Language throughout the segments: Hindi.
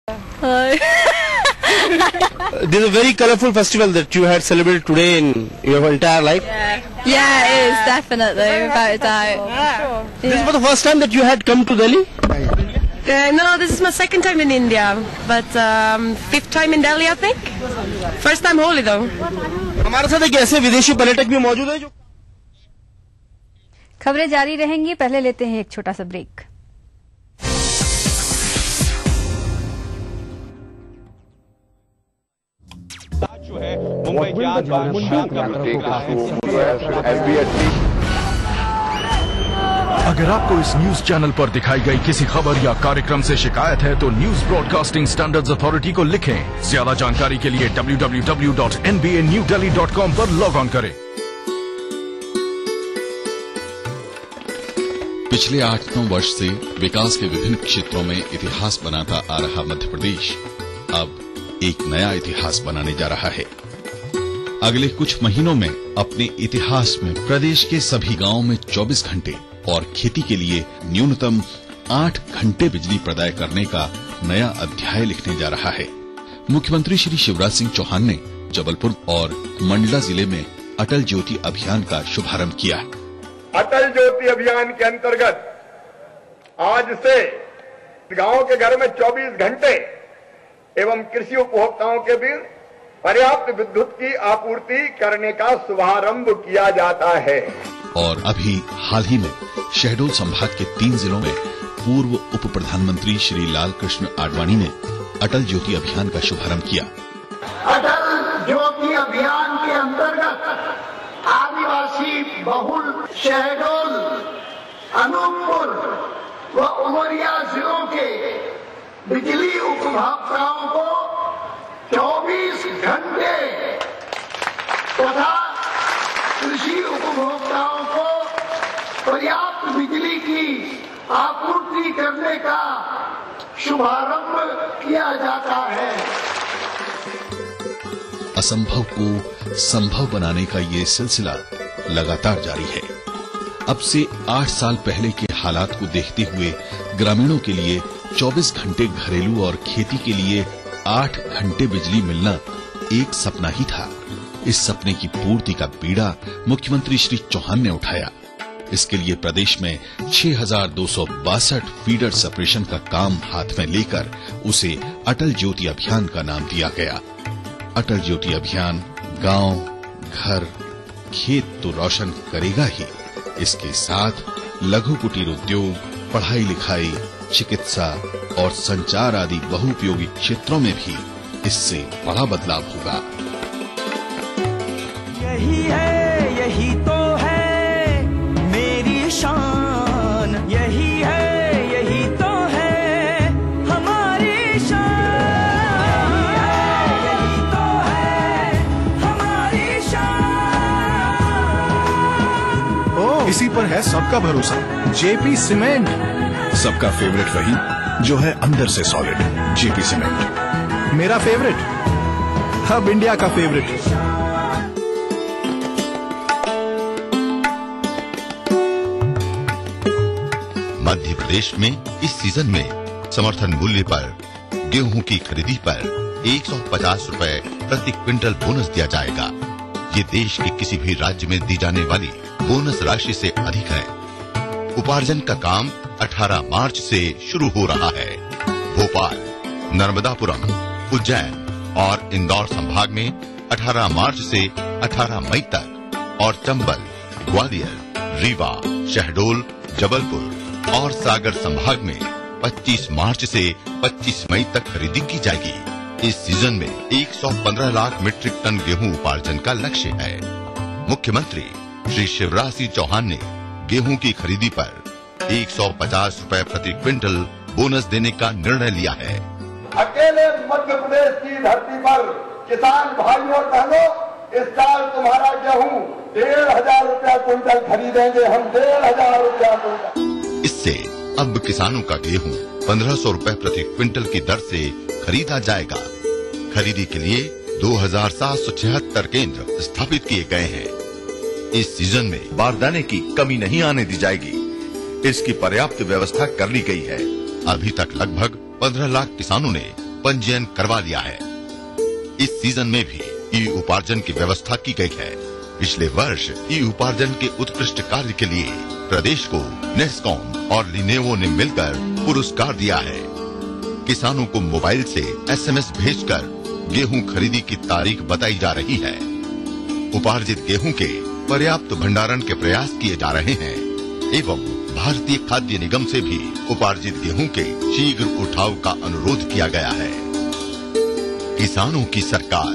This is a very colorful festival that you had celebrated today in your entire life. Yeah, it is definitely, without a doubt. This is for the first time that you had come to Delhi? No, this is my second time in India, but fifth time in Delhi, I think. First time Holi though. हमारे साथ एक ऐसे विदेशी पर्यटक भी मौजूद है जो खबरें जारी रहेंगी, पहले लेते हैं एक छोटा सा ब्रेक। मुंबई की आज अगर आपको इस न्यूज चैनल पर दिखाई गई किसी खबर या कार्यक्रम से शिकायत है तो न्यूज ब्रॉडकास्टिंग स्टैंडर्ड्स अथॉरिटी को लिखें। ज्यादा जानकारी के लिए www.nbanewdelhi.com पर लॉग ऑन करें। पिछले 8-9 वर्ष से विकास के विभिन्न क्षेत्रों में इतिहास बनाता आ रहा मध्य प्रदेश अब एक नया इतिहास बनाने जा रहा है। अगले कुछ महीनों में अपने इतिहास में प्रदेश के सभी गांवों में 24 घंटे और खेती के लिए न्यूनतम 8 घंटे बिजली प्रदाय करने का नया अध्याय लिखने जा रहा है। मुख्यमंत्री श्री शिवराज सिंह चौहान ने जबलपुर और मंडला जिले में अटल ज्योति अभियान का शुभारंभ किया। अटल ज्योति अभियान के अंतर्गत आज से गांव के घर में 24 घंटे एवं कृषि उपभोक्ताओं के बीच पर्याप्त विद्युत की आपूर्ति करने का शुभारंभ किया जाता है। और अभी हाल ही में शहडोल संभाग के 3 जिलों में पूर्व उप प्रधानमंत्री श्री लाल कृष्ण आडवाणी ने अटल ज्योति अभियान का शुभारंभ किया। अटल ज्योति अभियान के अंतर्गत आदिवासी बहुल शहडोल, अनूपपुर व उमरिया जिलों के बिजली उपभोक्ताओं को 24 घंटे तथा कृषि उपभोक्ताओं को पर्याप्त बिजली की आपूर्ति करने का शुभारंभ किया जाता है। असंभव को संभव बनाने का ये सिलसिला लगातार जारी है। अब से 8 साल पहले के हालात को देखते हुए ग्रामीणों के लिए 24 घंटे घरेलू और खेती के लिए 8 घंटे बिजली मिलना एक सपना ही था। इस सपने की पूर्ति का बीड़ा मुख्यमंत्री श्री चौहान ने उठाया। इसके लिए प्रदेश में 6262 फीडर सेपरेशन का काम हाथ में लेकर उसे अटल ज्योति अभियान का नाम दिया गया। अटल ज्योति अभियान गांव, घर, खेत तो रोशन करेगा ही, इसके साथ लघु कुटीर उद्योग, पढ़ाई लिखाई, चिकित्सा और संचार आदि बहुउपयोगी क्षेत्रों में भी इससे बड़ा बदलाव होगा। यही तो है मेरी शान, यही तो है हमारी शान, यही तो है हमारी शान। इसी पर है सबका भरोसा, जेपी सीमेंट। सबका फेवरेट वही जो है अंदर से सॉलिड, जेपी सीमेंट। मेरा फेवरेट, अब इंडिया का फेवरेट। मध्य प्रदेश में इस सीजन में समर्थन मूल्य पर गेहूं की खरीदी पर 150 रुपए प्रति क्विंटल बोनस दिया जाएगा। ये देश के किसी भी राज्य में दी जाने वाली बोनस राशि से अधिक है। उपार्जन का काम 18 मार्च से शुरू हो रहा है। भोपाल, नर्मदापुरम, उज्जैन और इंदौर संभाग में 18 मार्च से 18 मई तक और चंबल, ग्वालियर, रीवा, शहडोल, जबलपुर और सागर संभाग में 25 मार्च से 25 मई तक खरीदी की जाएगी। इस सीजन में 115 लाख मीट्रिक टन गेहूं उपार्जन का लक्ष्य है। मुख्यमंत्री श्री शिवराज सिंह चौहान ने गेहूं की खरीदी पर 150 रुपए प्रति क्विंटल बोनस देने का निर्णय लिया है। अकेले मध्य प्रदेश की धरती पर किसान भाइयों और बहनों, इस साल तुम्हारा गेहूं 1500 रुपया क्विंटल खरीदेंगे हम, 1500 रुपया क्विंटल। इससे अब किसानों का गेहूं 1500 रुपए प्रति क्विंटल की दर से खरीदा जाएगा। खरीदी के लिए 2776 केंद्र स्थापित किए गए हैं। इस सीजन में बारदाने की कमी नहीं आने दी जाएगी। इसकी पर्याप्त व्यवस्था कर ली गई है। अभी तक लगभग 15 लाख किसानों ने पंजीयन करवा लिया है। इस सीजन में भी ई उपार्जन की व्यवस्था की गई है। पिछले वर्ष ई उपार्जन के उत्कृष्ट कार्य के लिए प्रदेश को नेस्कॉम और लिनेवो ने मिलकर पुरस्कार दिया है। किसानों को मोबाइल से SMS भेजकर गेहूं खरीदी की तारीख बताई जा रही है। उपार्जित गेहूं के पर्याप्त भंडारण के प्रयास किए जा रहे हैं एवं भारतीय खाद्य निगम से भी उपार्जित गेहूं के शीघ्र उठाव का अनुरोध किया गया है। किसानों की सरकार,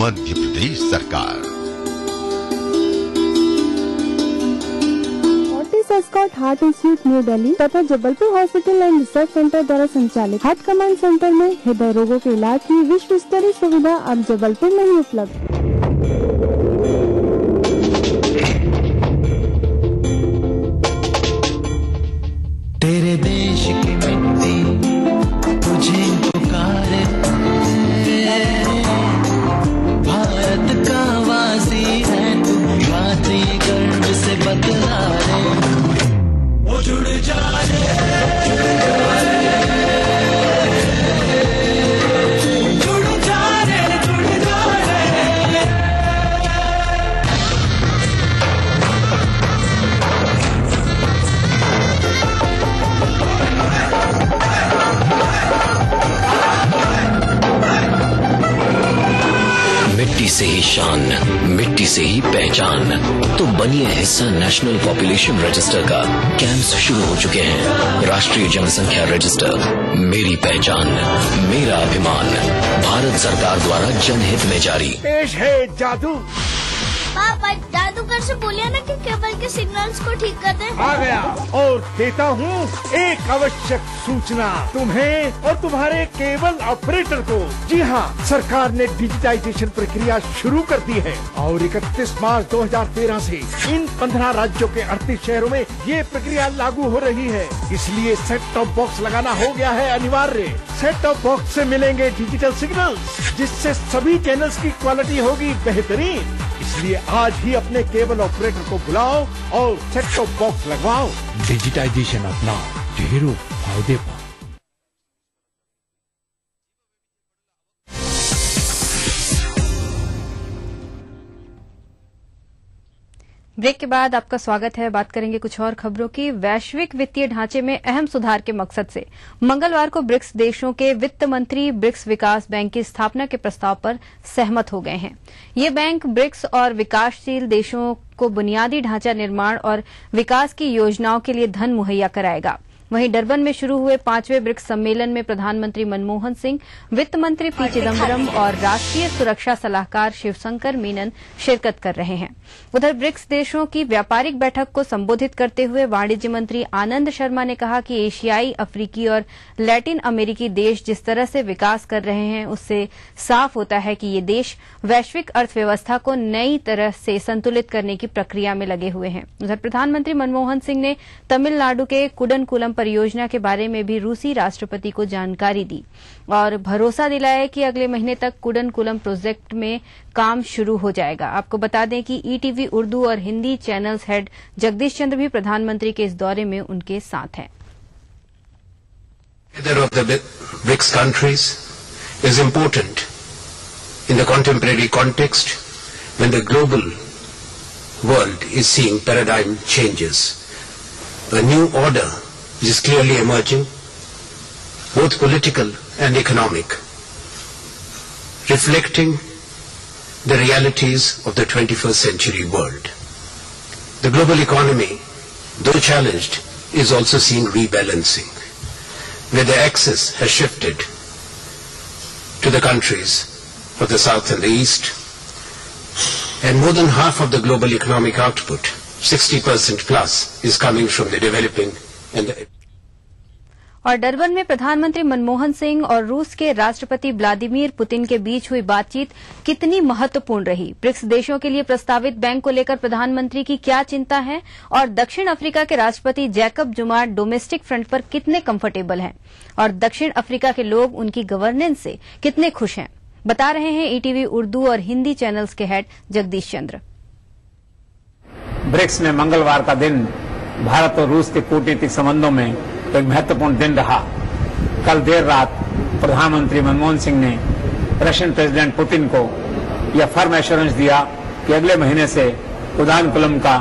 मध्य प्रदेश सरकार। Escort heart institute New Delhi तथा Jabalpur hospital and research centre द्वारा संचालित हार्ट कमांड सेंटर में हृदय रोगों के इलाज की विश्व स्तरीय सुविधा अब जबलपुर में ही उपलब्ध। तेरे देश की मिट्टी तुझे पुकारे, भारत का वासी है तू, बात ये गर्व से बतला रे, वो जुड़ जा रे, जुड़ जा रे, जुड़ जा रे, जुड़ जा रे। मिट्टी से ही शान, मिट्टी से ही पहचान। तो बनिए हिस्सा नेशनल पॉपुलेशन रजिस्टर का। कैंप्स शुरू हो चुके हैं। राष्ट्रीय जनसंख्या रजिस्टर, मेरी पहचान, मेरा अभिमान। भारत सरकार द्वारा जनहित में जारी। पेश है जादू। पापा जादूगर से बोलिए ना कि केबल के सिग्नल्स को ठीक कर दे। आ गया और देता हूँ एक आवश्यक सूचना तुम्हें और तुम्हारे केबल ऑपरेटर को। जी हाँ, सरकार ने डिजिटाइजेशन प्रक्रिया शुरू कर दी है और 31 मार्च 2013 से इन 15 राज्यों के 38 शहरों में ये प्रक्रिया लागू हो रही है। इसलिए सेट टॉप बॉक्स लगाना हो गया है अनिवार्य। सेट टॉप बॉक्स से मिलेंगे डिजिटल सिग्नल्स, जिससे सभी चैनल्स की क्वालिटी होगी बेहतरीन। इसलिए आज ही अपने केबल ऑपरेटर को बुलाओ और सेट टॉप बॉक्स लगवाओ। डिजिटाइजेशन अपनाओ, ढेरों फायदे पाओ। ब्रेक के बाद आपका स्वागत है। बात करेंगे कुछ और खबरों की। वैश्विक वित्तीय ढांचे में अहम सुधार के मकसद से मंगलवार को ब्रिक्स देशों के वित्त मंत्री ब्रिक्स विकास बैंक की स्थापना के प्रस्ताव पर सहमत हो गए हैं। ये बैंक ब्रिक्स और विकासशील देशों को बुनियादी ढांचा निर्माण और विकास की योजनाओं के लिए धन मुहैया कराएगा। वहीं डरबन में शुरू हुए 5वें ब्रिक्स सम्मेलन में प्रधानमंत्री मनमोहन सिंह, वित्त मंत्री पी चिदम्बरम और राष्ट्रीय सुरक्षा सलाहकार शिवशंकर मीनन शिरकत कर रहे हैं। उधर ब्रिक्स देशों की व्यापारिक बैठक को संबोधित करते हुए वाणिज्य मंत्री आनंद शर्मा ने कहा कि एशियाई, अफ्रीकी और लैटिन अमेरिकी देश जिस तरह से विकास कर रहे हैं, उससे साफ होता है कि ये देश वैश्विक अर्थव्यवस्था को नई तरह से संतुलित करने की प्रक्रिया में लगे हुए हैं। उधर प्रधानमंत्री मनमोहन सिंह ने तमिलनाडु के कुडनकुलम परियोजना के बारे में भी रूसी राष्ट्रपति को जानकारी दी और भरोसा दिलाया कि अगले महीने तक कुडनकुलम प्रोजेक्ट में काम शुरू हो जाएगा। आपको बता दें कि ईटीवी उर्दू और हिंदी चैनल्स हेड जगदीश चंद्र भी प्रधानमंत्री के इस दौरे में उनके साथ हैं। Together of the BRICS countries is important in the contemporary context when the global world is seeing paradigm changes. A new order is clearly emerging, both political and economic, reflecting the realities of the 21st century world. The global economy, though challenged, is also seeing rebalancing, where the axis has shifted to the countries of the South and the East, and more than half of the global economic output, 60% plus, is coming from the developing and the और डरबन में प्रधानमंत्री मनमोहन सिंह और रूस के राष्ट्रपति व्लादिमीर पुतिन के बीच हुई बातचीत कितनी महत्वपूर्ण रही? ब्रिक्स देशों के लिए प्रस्तावित बैंक को लेकर प्रधानमंत्री की क्या चिंता है? और दक्षिण अफ्रीका के राष्ट्रपति जैकब जुमा डोमेस्टिक फ्रंट पर कितने कंफर्टेबल हैं? और दक्षिण अफ्रीका के लोग उनकी गवर्नेंस से कितने खुश हैं? बता रहे हैं ईटीवी उर्दू और हिंदी चैनल्स के हेड जगदीश चंद्र। ब्रिक्स में मंगलवार का दिन भारत और रूस के कूटनीतिक संबंधों में तो एक महत्वपूर्ण दिन रहा। कल देर रात प्रधानमंत्री मनमोहन सिंह ने रशियन प्रेसिडेंट पुतिन को यह फर्म एश्योरेंस दिया कि अगले महीने से उदानकुलम का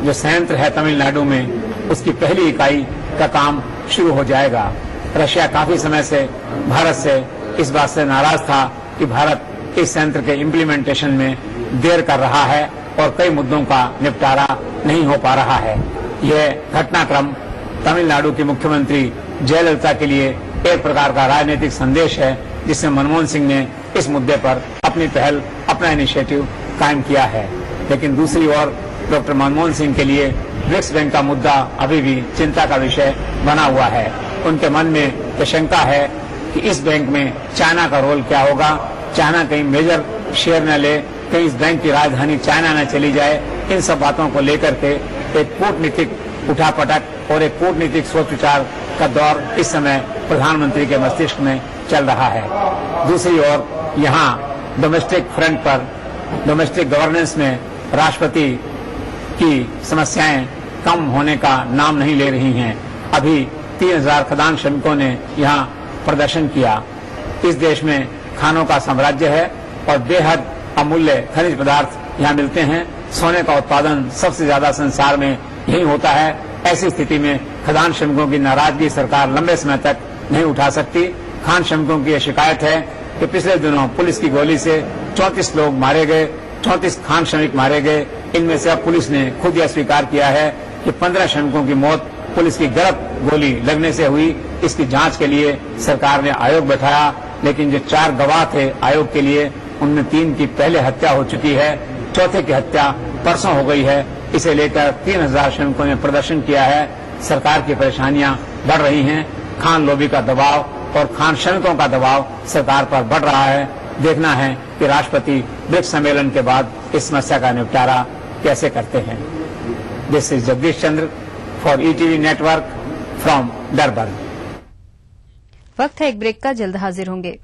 जो संयंत्र है तमिलनाडु में, उसकी पहली इकाई का काम शुरू हो जाएगा। रशिया काफी समय से भारत से इस बात से नाराज था कि भारत इस संयंत्र के इम्प्लीमेंटेशन में देर कर रहा है और कई मुद्दों का निपटारा नहीं हो पा रहा है। यह घटनाक्रम तमिलनाडु की मुख्यमंत्री जयललिता के लिए एक प्रकार का राजनीतिक संदेश है, जिसमें मनमोहन सिंह ने इस मुद्दे पर अपनी पहल, अपना इनिशिएटिव कायम किया है। लेकिन दूसरी ओर डॉक्टर मनमोहन सिंह के लिए ब्रिक्स बैंक का मुद्दा अभी भी चिंता का विषय बना हुआ है। उनके मन में यह शंका है कि इस बैंक में चाइना का रोल क्या होगा, चाइना कहीं मेजर शेयर न ले, कहीं इस बैंक की राजधानी चाइना न चली जाए। इन सब बातों को लेकर के एक कूटनीतिक उठापटक और एक कूटनीतिक सोच विचार का दौर इस समय प्रधानमंत्री के मस्तिष्क में चल रहा है। दूसरी ओर यहाँ डोमेस्टिक फ्रंट पर, डोमेस्टिक गवर्नेंस में राष्ट्रपति की समस्याएं कम होने का नाम नहीं ले रही हैं। अभी 3000 खदान श्रमिकों ने यहाँ प्रदर्शन किया। इस देश में खानों का साम्राज्य है और बेहद अमूल्य खनिज पदार्थ यहाँ मिलते हैं। सोने का उत्पादन सबसे ज्यादा संसार में यही होता है। ऐसी स्थिति में खदान श्रमिकों की नाराजगी सरकार लंबे समय तक नहीं उठा सकती। खान श्रमिकों की यह शिकायत है कि पिछले दिनों पुलिस की गोली से 34 लोग मारे गए, 34 खान श्रमिक मारे गए। इनमें से अब पुलिस ने खुद यह स्वीकार किया है कि 15 श्रमिकों की मौत पुलिस की गलत गोली लगने से हुई। इसकी जांच के लिए सरकार ने आयोग बैठाया, लेकिन जो 4 गवाह थे आयोग के लिए, उनमें 3 की पहले हत्या हो चुकी है, चौथे की हत्या परसों हो गई है। इसे लेकर 3000 श्रमिकों ने प्रदर्शन किया है। सरकार की परेशानियां बढ़ रही हैं। खान लॉबी का दबाव और खान श्रमिकों का दबाव सरकार पर बढ़ रहा है। देखना है कि राष्ट्रपति ब्रिक्स सम्मेलन के बाद इस समस्या का निपटारा कैसे करते हैं। This is Jagdish Chandra for ETV network from Durban. वक्त है एक ब्रेक का, जल्द हाजिर होंगे।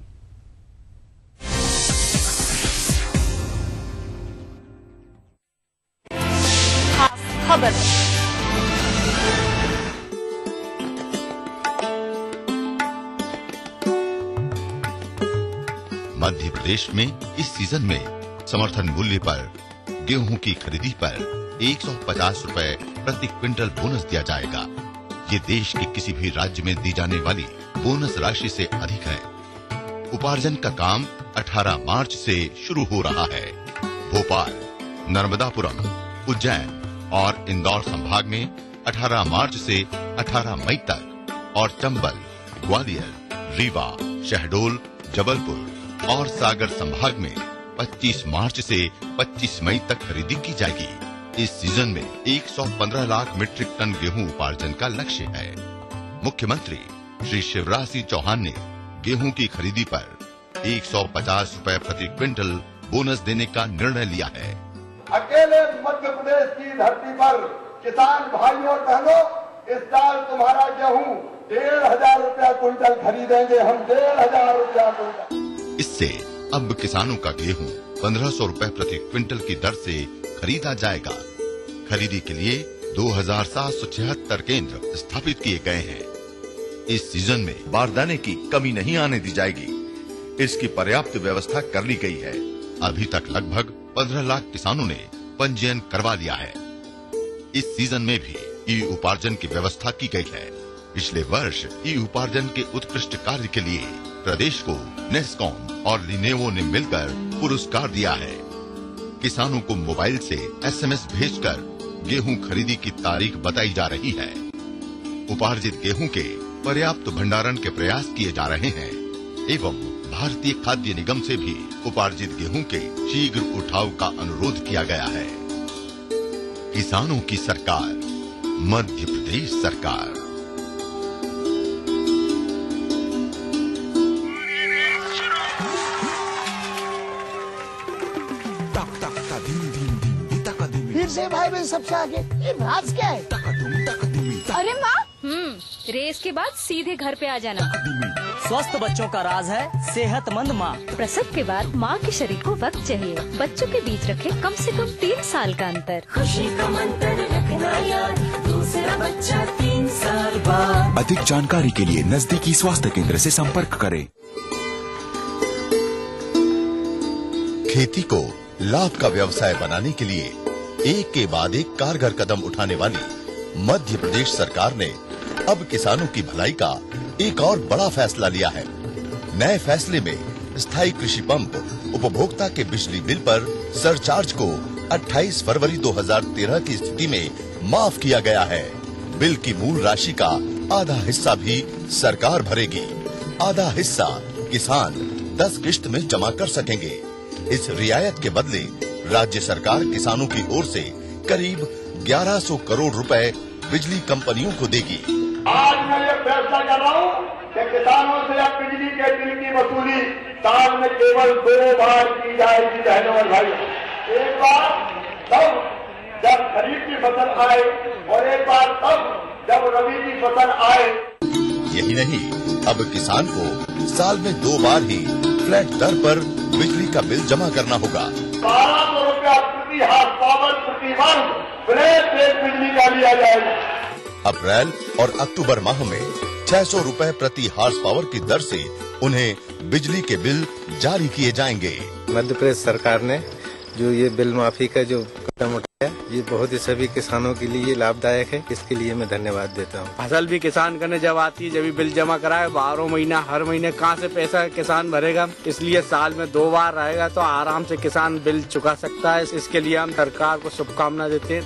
खबर मध्य प्रदेश में इस सीजन में समर्थन मूल्य पर गेहूं की खरीदी पर 150 रुपए प्रति क्विंटल बोनस दिया जाएगा। ये देश के किसी भी राज्य में दी जाने वाली बोनस राशि से अधिक है। उपार्जन का काम 18 मार्च से शुरू हो रहा है। भोपाल, नर्मदापुरम, उज्जैन और इंदौर संभाग में 18 मार्च से 18 मई तक और चंबल, ग्वालियर, रीवा, शहडोल, जबलपुर और सागर संभाग में 25 मार्च से 25 मई तक खरीदी की जाएगी। इस सीजन में 115 लाख मीट्रिक टन गेहूं उपार्जन का लक्ष्य है। मुख्यमंत्री श्री शिवराज सिंह चौहान ने गेहूं की खरीदी पर 150 रुपए प्रति क्विंटल बोनस देने का निर्णय लिया है। अकेले मध्य प्रदेश की धरती पर किसान भाइयों और बहनों, इस साल तुम्हारा गेहूं 1500 रुपया क्विंटल खरीदेंगे हम, 1500 रुपया क्विंटल। इससे अब किसानों का गेहूं 1500 रुपए प्रति क्विंटल की दर से खरीदा जाएगा। खरीदी के लिए 2776 केंद्र स्थापित किए गए हैं। इस सीजन में बारदाने की कमी नहीं आने दी जाएगी। इसकी पर्याप्त व्यवस्था कर ली गई है। अभी तक लगभग 15 लाख किसानों ने पंजीयन करवा लिया है। इस सीजन में भी ई उपार्जन की व्यवस्था की गई है। पिछले वर्ष ई उपार्जन के उत्कृष्ट कार्य के लिए प्रदेश को नेस्कॉम और लिनेवो ने मिलकर पुरस्कार दिया है। किसानों को मोबाइल से SMS भेजकर गेहूं खरीदी की तारीख बताई जा रही है। उपार्जित गेहूं के पर्याप्त भंडारण के प्रयास किए जा रहे हैं एवं भारतीय खाद्य निगम से भी उपार्जित गेहूं के शीघ्र उठाव का अनुरोध किया गया है। किसानों की सरकार, मध्य प्रदेश सरकार। फिर से भाई बहन सबसे आगे ये नाच क्या है? अरे माँ, रेस के बाद सीधे घर पे आ जाना। स्वस्थ बच्चों का राज है सेहतमंद माँ। प्रसव के बाद माँ के शरीर को वक्त चाहिए। बच्चों के बीच रखे कम से कम 3 साल का अंतर। खुशी का मंत्र रखना याद, दूसरा बच्चा 3 साल बाद। अधिक जानकारी के लिए नजदीकी स्वास्थ्य केंद्र से संपर्क करें। खेती को लाभ का व्यवसाय बनाने के लिए एक के बाद एक कारगर कदम उठाने वाली मध्य प्रदेश सरकार ने अब किसानों की भलाई का एक और बड़ा फैसला लिया है। नए फैसले में स्थायी कृषि पंप उपभोक्ता के बिजली बिल पर सरचार्ज को 28 फरवरी 2013 की स्थिति में माफ किया गया है। बिल की मूल राशि का आधा हिस्सा भी सरकार भरेगी। आधा हिस्सा किसान 10 किश्त में जमा कर सकेंगे। इस रियायत के बदले राज्य सरकार किसानों की ओर से करीब 1100 करोड़ रुपए बिजली कंपनियों को देगी। आज मैं ये फैसला कर रहा हूँ कि किसानों से अब बिजली के बिल की वसूली साल में केवल 2 बार की जाएगी बहनों और भाई। एक बार तब जब खरीफ की फसल आए और एक बार तब जब रबी की फसल आए। यही नहीं, अब किसान को साल में 2 बार ही फ्लैट दर पर बिजली का बिल जमा करना होगा। 1200 रुपया प्रति हाथ पावर प्रति वर्ष फ्लैट रेट बिजली का लिया जाएगा। अप्रैल और अक्टूबर माह में 600 रुपए प्रति हार्स पावर की दर से उन्हें बिजली के बिल जारी किए जाएंगे। मध्य प्रदेश सरकार ने जो ये बिल माफी का जो कदम उठाया, ये बहुत ही सभी किसानों के लिए लाभदायक है। इसके लिए मैं धन्यवाद देता हूँ। फसल भी किसान करने जब आती है, जब भी बिल जमा कराए 12 महीना हर महीने कहाँ से पैसा किसान भरेगा। इसलिए साल में 2 बार रहेगा तो आराम से किसान बिल चुका सकता है। इसके लिए हम सरकार को शुभकामना देते हैं।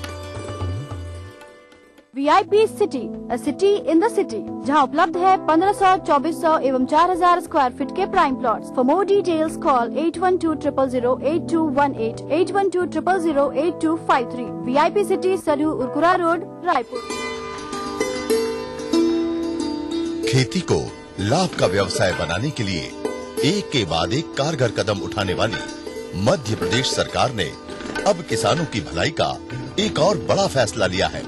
VIP city, a city in the city, जहां उपलब्ध है 1500, 2400 एवं 4000 स्क्वायर फीट के prime plots. For more details call 8120008218, 8120008253। VIP city, Saryu Urkura road, Raipur. खेती को लाभ का व्यवसाय बनाने के लिए एक के बाद एक कारगर कदम उठाने वाली मध्य प्रदेश सरकार ने अब किसानों की भलाई का एक और बड़ा फैसला लिया है।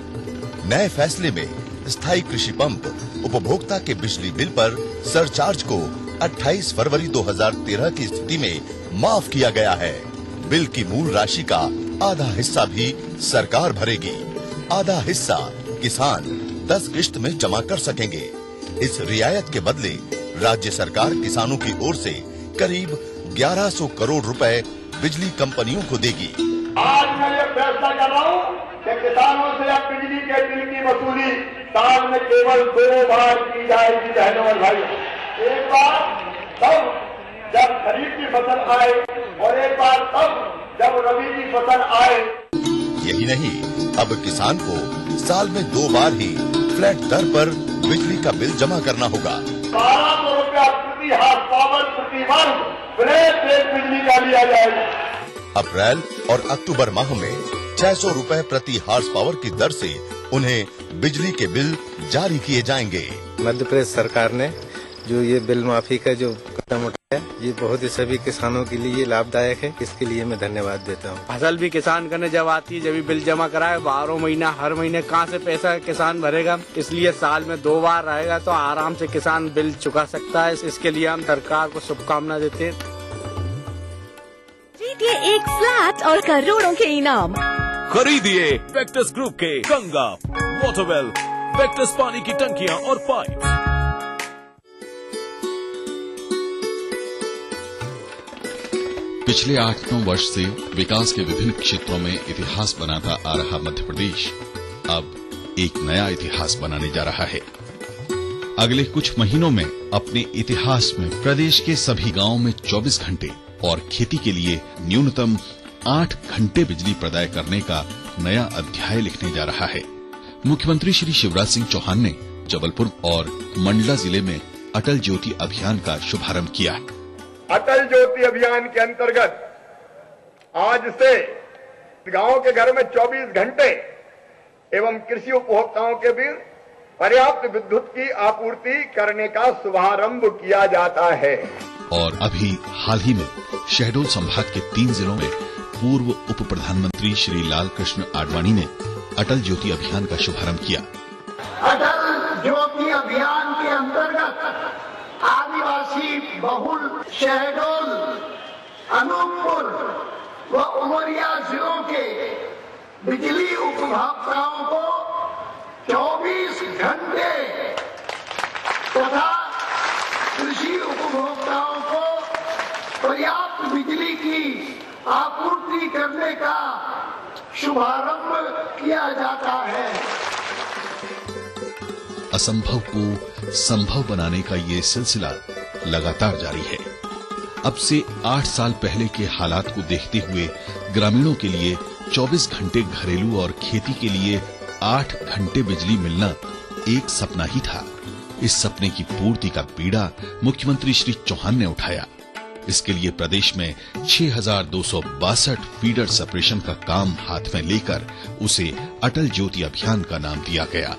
नए फैसले में स्थायी कृषि पंप उपभोक्ता के बिजली बिल पर सरचार्ज को 28 फरवरी 2013 की स्थिति में माफ किया गया है। बिल की मूल राशि का आधा हिस्सा भी सरकार भरेगी। आधा हिस्सा किसान 10 किश्त में जमा कर सकेंगे। इस रियायत के बदले राज्य सरकार किसानों की ओर से करीब 1100 करोड़ रुपए बिजली कंपनियों को देगी। आज मैं ये फैसला कर रहा हूँ कि किसानों से अब बिजली के बिल की वसूली साल में केवल 2 बार की जाएगी बहनों और भाई। एक बार तब जब खरीफ की फसल आए और एक बार तब जब रबी की फसल आए। यही नहीं, अब किसान को साल में 2 बार ही फ्लैट दर पर बिजली का बिल जमा करना होगा। 1200 रुपया प्रति हाथ पावर प्रति वर्ष फ्लैट रेट बिजली का लिया जाएगा। अप्रैल और अक्टूबर माह में 600 रुपए प्रति हार्स पावर की दर से उन्हें बिजली के बिल जारी किए जाएंगे। मध्य प्रदेश सरकार ने जो ये बिल माफी का जो कदम उठाया, ये बहुत ही सभी किसानों के लिए लाभदायक है। इसके लिए मैं धन्यवाद देता हूँ। फसल भी किसान करने जब आती है, जब भी बिल जमा कराए 12 महीना हर महीने कहाँ से पैसा किसान भरेगा। इसलिए साल में 2 बार रहेगा तो आराम से किसान बिल चुका सकता है। इसके लिए हम सरकार को शुभकामना देते हैं। जीतिए एक फ्लैट और करोड़ों के इनाम। खरीदिए वेक्टस ग्रुप के गंगा, वाटरवेल, वेक्टस पानी की टंकियां और पाइप। पिछले 8-9 वर्ष से विकास के विभिन्न क्षेत्रों में इतिहास बनाता आ रहा मध्य प्रदेश अब एक नया इतिहास बनाने जा रहा है। अगले कुछ महीनों में अपने इतिहास में प्रदेश के सभी गांवों में 24 घंटे और खेती के लिए न्यूनतम 8 घंटे बिजली प्रदाय करने का नया अध्याय लिखने जा रहा है। मुख्यमंत्री श्री शिवराज सिंह चौहान ने जबलपुर और मंडला जिले में अटल ज्योति अभियान का शुभारंभ किया। अटल ज्योति अभियान के अंतर्गत आज से गांव के घर में 24 घंटे एवं कृषि उपभोक्ताओं के बीच पर्याप्त विद्युत की आपूर्ति करने का शुभारंभ किया जाता है। और अभी हाल ही में शहडोल संभाग के 3 जिलों में पूर्व उप प्रधानमंत्री श्री लाल कृष्ण आडवाणी ने अटल ज्योति अभियान का शुभारंभ किया। अटल ज्योति अभियान के अंतर्गत आदिवासी आदिवासी बहुल शहडोल, अनूपपुर व उमरिया जिलों के बिजली उपभोक्ताओं को 24 घंटे तथा कृषि उपभोक्ताओं को पर्याप्त बिजली की आपूर्ति करने का शुभारंभ किया जाता है। असंभव को संभव बनाने का ये सिलसिला लगातार जारी है। अब से 8 साल पहले के हालात को देखते हुए ग्रामीणों के लिए 24 घंटे घरेलू और खेती के लिए 8 घंटे बिजली मिलना एक सपना ही था। इस सपने की पूर्ति का बीड़ा मुख्यमंत्री श्री चौहान ने उठाया। इसके लिए प्रदेश में 6,262 फीडर सेपरेशन का काम हाथ में लेकर उसे अटल ज्योति अभियान का नाम दिया गया।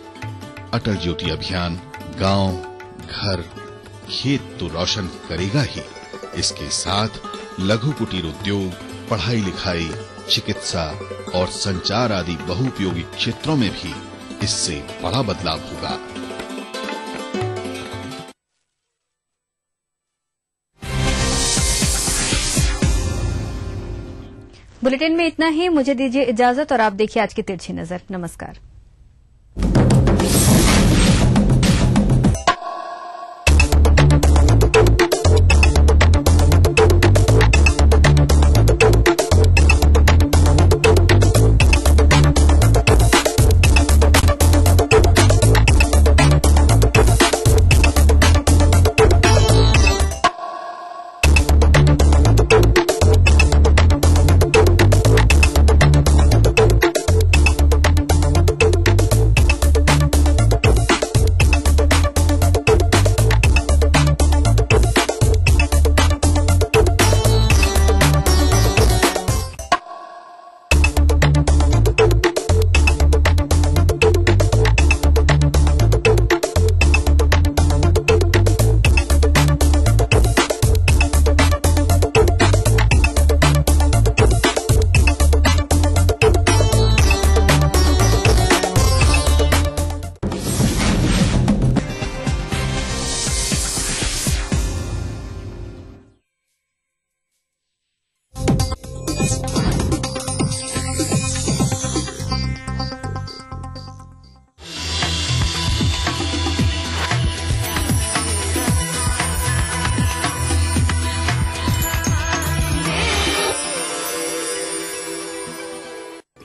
अटल ज्योति अभियान गांव, घर, खेत तो रोशन करेगा ही, इसके साथ लघु कुटीर उद्योग, पढ़ाई लिखाई, चिकित्सा और संचार आदि बहुउपयोगी क्षेत्रों में भी इससे बड़ा बदलाव होगा। बुलेटिन में इतना ही। मुझे दीजिए इजाजत और आप देखिए आज की तिरछी नजर। नमस्कार।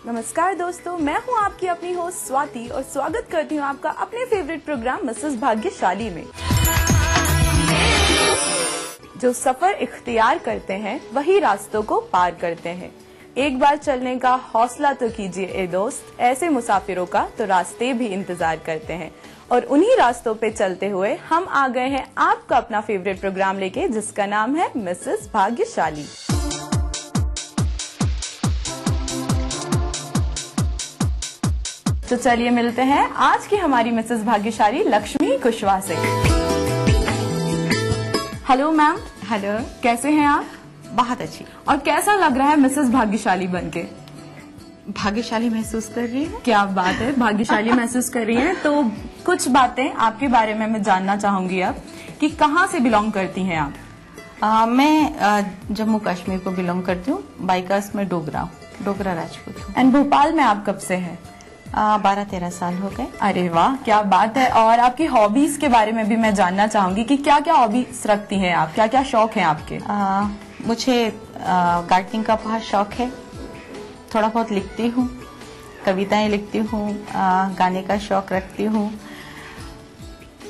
नमस्कार दोस्तों, मैं हूं आपकी अपनी होस्ट स्वाति और स्वागत करती हूं आपका अपने फेवरेट प्रोग्राम मिसेस भाग्यशाली में। जो सफर इख्तियार करते हैं वही रास्तों को पार करते हैं। एक बार चलने का हौसला तो कीजिए ए दोस्त, ऐसे मुसाफिरों का तो रास्ते भी इंतजार करते हैं। और उन्हीं रास्तों पे चलते हुए हम आ गए हैं आपका अपना फेवरेट प्रोग्राम लेके, जिसका नाम है मिसेस भाग्यशाली। तो चलिए मिलते हैं आज की हमारी मिसेस भाग्यशाली लक्ष्मी कुशवाहा से। Hello ma'am. हेलो, कैसे हैं आप? बहुत अच्छी। और कैसा लग रहा है मिसेस भाग्यशाली बनके? भाग्यशाली महसूस कर रही है। क्या बात है, भाग्यशाली महसूस कर रही हैं। तो कुछ बातें आपके बारे में मैं जानना चाहूंगी अब कि कहाँ से बिलोंग करती हैं आप? मैं जम्मू कश्मीर को बिलोंग करती हूँ। बाइकास में डोगरा राजपूत हूँ। एंड भोपाल में आप कब से हैं? 12-13 साल हो गए। अरे वाह, क्या बात है। और आपकी हॉबीज के बारे में भी मैं जानना चाहूंगी कि क्या क्या हॉबीज रखती हैं आप, क्या क्या शौक हैं आपके? मुझे गार्डनिंग का बहुत शौक है। थोड़ा बहुत लिखती हूँ, कविताएं लिखती हूँ, गाने का शौक रखती हूँ,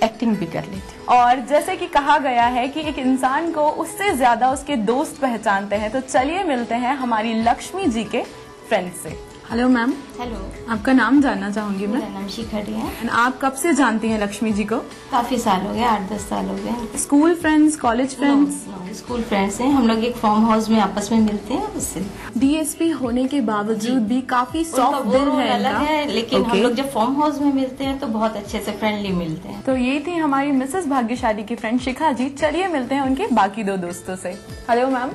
एक्टिंग भी कर लेती हूँ। और जैसे कि कहा गया है कि एक इंसान को उससे ज्यादा उसके दोस्त पहचानते हैं, तो चलिए मिलते हैं हमारी लक्ष्मी जी के फ्रेंड से। Hello ma'am. हेलो, आपका नाम जानना चाहूंगी मैं। मेरा नाम शिखरी है। एंड आप कब से जानती हैं लक्ष्मी जी को? काफी साल हो गए, 8-10 साल हो गए। School friends, college friends? School friends हैं। हम लोग एक फार्म हाउस में आपस में मिलते हैं, उससे। डीएसपी होने के बावजूद भी काफी सॉफ्ट दिल है अलग है, लेकिन हम लोग जब फार्म हाउस में मिलते हैं तो बहुत अच्छे से फ्रेंडली मिलते हैं। तो ये थी हमारी मिसेस भाग्यशाली की फ्रेंड शिखा जी। चलिए मिलते हैं उनके बाकी 2 दोस्तों से। हेलो मैम,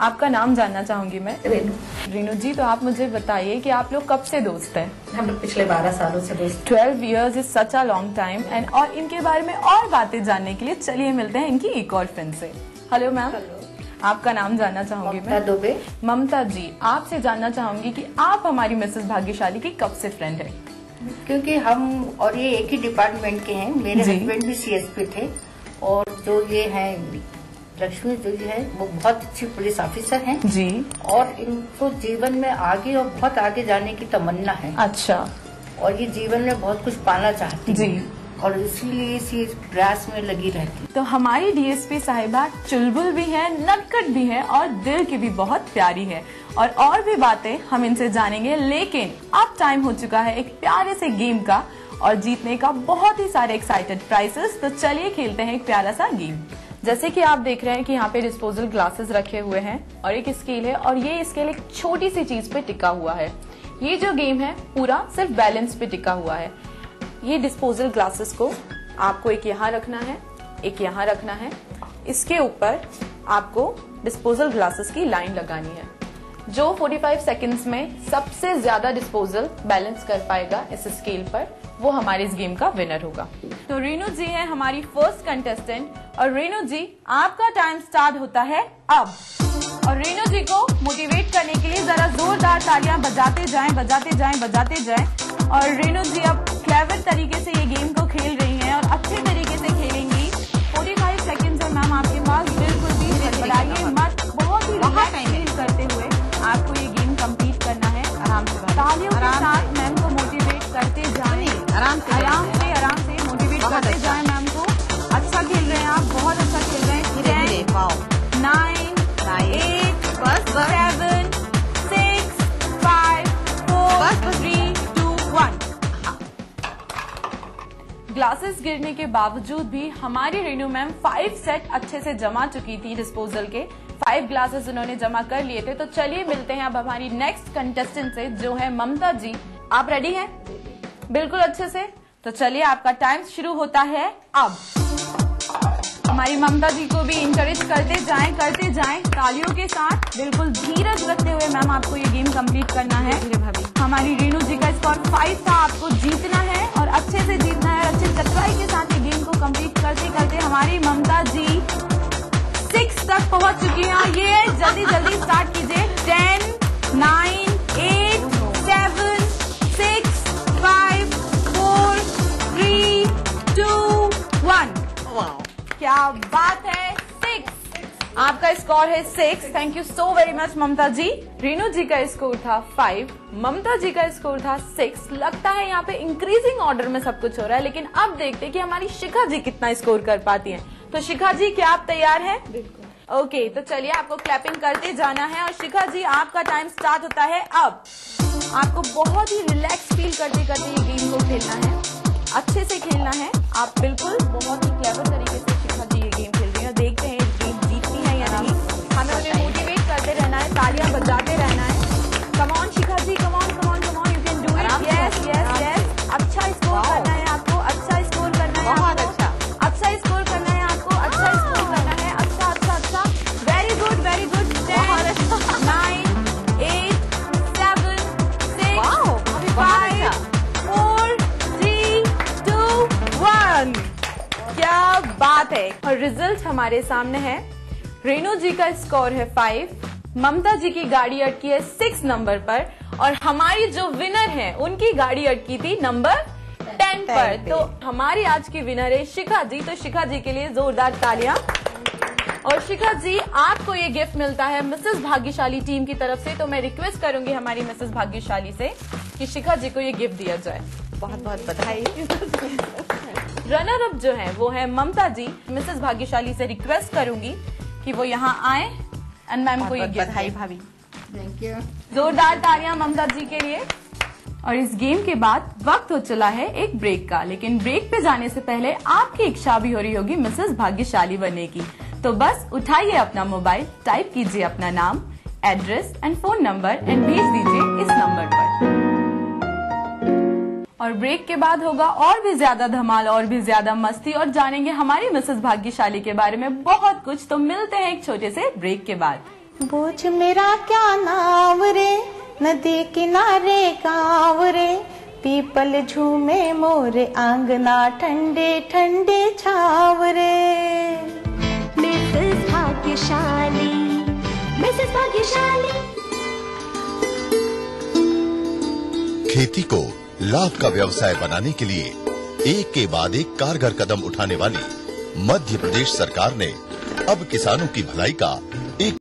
आपका नाम जानना चाहूंगी मैं। रीनू जी, तो आप मुझे बताइए कि आप लोग कब से दोस्त हैं? हम लोग पिछले 12 सालों से दोस्त। 12 years is such a long time and और इनके बारे में और बातें जानने के लिए चलिए मिलते हैं इनकी एक और फ्रेंड से। हेलो मैम, आपका नाम जानना चाहूंगी मैं। दुबे। ममता जी, आपसे जानना चाहूंगी कि आप हमारी मिसेस भाग्यशाली की कब से फ्रेंड है? क्योंकि हम और ये एक ही डिपार्टमेंट के हैं। मेरे हस्बैंड भी सीएसपी थे और जो ये है लक्ष्मी जो है वो बहुत अच्छी पुलिस ऑफिसर हैं जी, और इनको जीवन में आगे और बहुत आगे जाने की तमन्ना है। अच्छा। और ये जीवन में बहुत कुछ पाना चाहती जी, और इसीलिए इसी प्रयास में लगी रहती। तो हमारी डीएसपी साहिबा चुलबुल भी है, नटखट भी है और दिल की भी बहुत प्यारी है और भी बातें हम इनसे जानेंगे। लेकिन अब टाइम हो चुका है एक प्यारे से गेम का और जीतने का बहुत ही सारे एक्साइटेड प्राइजेस। तो चलिए खेलते हैं एक प्यारा सा गेम। जैसे कि आप देख रहे हैं कि यहाँ पे डिस्पोजल ग्लासेस रखे हुए हैं और एक स्केल है और ये स्केल एक छोटी सी चीज पे टिका हुआ है। ये जो गेम है पूरा सिर्फ बैलेंस पे टिका हुआ है। ये डिस्पोजल ग्लासेस को आपको एक यहाँ रखना है, एक यहाँ रखना है। इसके ऊपर आपको डिस्पोजल ग्लासेस की लाइन लगानी है। जो 45 सेकंड्स में सबसे ज्यादा डिस्पोजल बैलेंस कर पाएगा इस स्केल पर, वो हमारे इस गेम का विनर होगा। तो रीनू जी है हमारी फर्स्ट कंटेस्टेंट और रीनू जी आपका टाइम स्टार्ट होता है अब। और रीनू जी को मोटिवेट करने के लिए जरा जोरदार तालियां बजाते जाएं, बजाते जाएं, बजाते जाएं। और रीनू जी अब क्लेवर तरीके से ये गेम को खेल रही हैं और अच्छे तरीके से खेलेंगी। 45 सेकंड्स है मैम आपके पास, बिल्कुल भी बढ़ाइए मत, बहुत ही रिलैक्स करते हुए आपको ये गेम कंप्लीट करना है। आराम से, तालियों के साथ मैम को मोटिवेट करते जाएं, आराम से मोटिवेट करते जाएं मैम को। अच्छा खेल रहे हैं आप, बहुत अच्छा खेल रहे हैं। 10, 9, 8, 7, 6, 5, 4, 3, 2, 1। ग्लासेस गिरने के बावजूद भी हमारी रेनू मैम 5 सेट अच्छे से जमा चुकी थी। डिस्पोजल के 5 ग्लासेस उन्होंने जमा कर लिए थे। तो चलिए मिलते हैं अब हमारी नेक्स्ट कंटेस्टेंट से जो है ममता जी। आप रेडी हैं? बिल्कुल अच्छे से। तो चलिए आपका टाइम शुरू होता है अब। हमारी ममता जी को भी इंकरेज करते जाएं तालियों के साथ। बिल्कुल धीरज रखते हुए मैम आपको ये गेम कंप्लीट करना है। हमारी रीनू जी का स्कोर 5 था, आपको जीतना है और अच्छे से जीतना है। अच्छे चतुराई के साथ ये गेम को कंप्लीट करते करते हमारी ममता जी 6 तक पहुंच चुकी हैं। ये जल्दी स्टार्ट कीजिए। 10, 9, 8, 7, 6, 5, 4, 3, 2, 1। क्या बात है, 6। आपका स्कोर है 6। Thank you so very much Mamta ji. Renu ji का स्कोर था 5, ममता जी का स्कोर था 6। लगता है यहाँ पे इंक्रीजिंग ऑर्डर में सब कुछ हो रहा है, लेकिन अब देखते हैं कि हमारी शिखा जी कितना स्कोर कर पाती हैं। तो शिखा जी, क्या आप तैयार हैं? ओके, तो चलिए आपको क्लैपिंग करते जाना है। और शिखा जी आपका टाइम स्टार्ट होता है अब। आपको बहुत ही रिलैक्स फील करते करते ये गेम को खेलना है, अच्छे से खेलना है। आप बिल्कुल बहुत ही क्लेवर तरीके से शिखा जी ये गेम खेल रही है। देखते हैं गेम जीतती है या नहीं। हमें उन्हें मोटिवेट करते रहना है, तालियां बजाते रहना है। Come on Shikha ji, come on, you can do it. Yes. अच्छा स्कोर करना है आपको, अच्छा स्कोर करना है, बहुत अच्छा स्कोर करना है आपको, अच्छा स्कोर करना है। अच्छा। Very good. 9, 8, 7, 6, 5, 4, 3, 2, 1। क्या बात है। और रिजल्ट हमारे सामने है। रेनू जी का स्कोर है 5, ममता जी की गाड़ी अटकी है 6 नंबर पर और हमारी जो विनर है उनकी गाड़ी अटकी थी नंबर 10 पर। तो हमारी आज की विनर है शिखा जी। तो शिखा जी के लिए जोरदार तालियां। और शिखा जी, आपको ये गिफ्ट मिलता है मिसेस भाग्यशाली टीम की तरफ से। तो मैं रिक्वेस्ट करूंगी हमारी मिसेस भाग्यशाली से कि शिखा जी को ये गिफ्ट दिया जाए। बहुत बहुत बधाई। रनर अप जो है वो है ममता जी। मिसेस भाग्यशाली से रिक्वेस्ट करूंगी कि वो यहाँ आए एंड मैम को ये गिफ्ट। बधाई भाभी। Thank you. जोरदार तालियां ममता जी के लिए। और इस गेम के बाद वक्त हो चला है एक ब्रेक का, लेकिन ब्रेक पे जाने से पहले आपकी इच्छा भी हो रही होगी मिसेस भाग्यशाली बनने की। तो बस उठाइए अपना मोबाइल, टाइप कीजिए अपना नाम, address and phone number and भेज दीजिए इस नंबर पर। और ब्रेक के बाद होगा और भी ज्यादा धमाल, और भी ज्यादा मस्ती, और जानेंगे हमारी मिसेस भाग्यशाली के बारे में बहुत कुछ। तो मिलते हैं एक छोटे से ब्रेक के बाद। बोझ मेरा क्या नाव रे, नदी किनारे गाँव रे, पीपल झूमे मोरे आंगना, ठंडे ठंडे छाव रे। मिसेस भाग्यशाली, मिसेस भाग्यशाली। खेती को लाभ का व्यवसाय बनाने के लिए एक के बाद एक कारगर कदम उठाने वाली मध्य प्रदेश सरकार ने अब किसानों की भलाई का एक